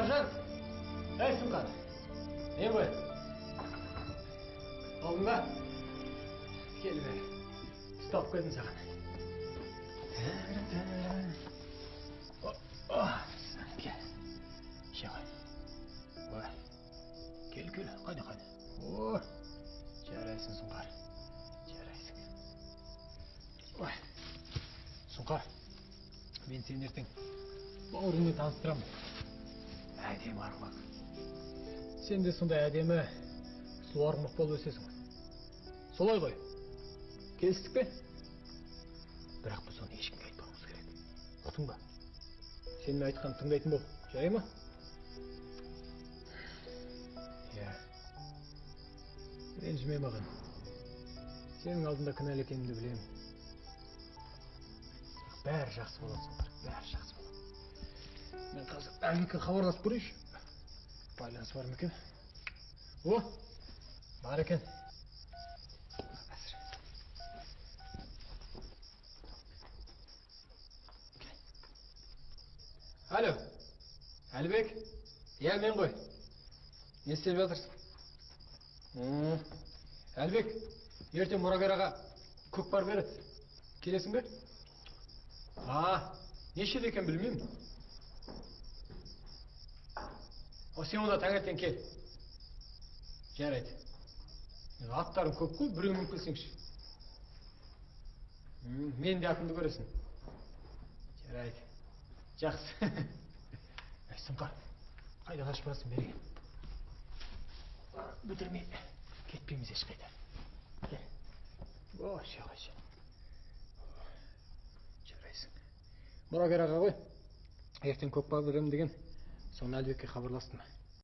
Бауыржан! Әй, Сұңқар! Не ғой? Алдың ба? Кел бе. Ұстап қойдым саған. Кел. Ше ғой. Ой. Кел. Қайда. О, жарайсың, Сұңқар. Жарайсың. Ой. Сұңқар. Мен сені ертең бауырыңмен таныстырамын. Әдемі арғымақ. Сен де сондай әдемі сұлу арғымақ болып өсесің. Солай ғой. Келістік пе? Бірақ біз оны ешкімге айтпауымыз керек. Ұқтың ба? Сенің айтқан тыңдайтын бол. Жарай ма? Иә. Ренжіме маған. Сенің алдында кінәлі екенімді білемін. Бәрі жақсы болады, Сұңқар. Бәрі жақсы болады. Мен қазір Әлбекке хабарласып көрейінші. Байланыс бар ма екен? О, бар екен. Алло, Әлбек? Иә, мен ғой. Не істеп жатырсың? Әлбек, ертең мұрагер аға көкпар береді. Келесің бе? Нешеде екен білмеймін. Сен онда таңертең кел. Жарайды. Аттарың көп қой, біреумен келсеңші. Мен де атымды көресің. Жарайды. Жақсы. Сұңқар, қайда қашып барасың, бері кел. Бүтірмей кетпейміз ешқайда. Кел. Ше. Жарайсың. Мұрагер аға ғой. Ертең көкпар беремін деген. Соны Әлбекке хабарластым.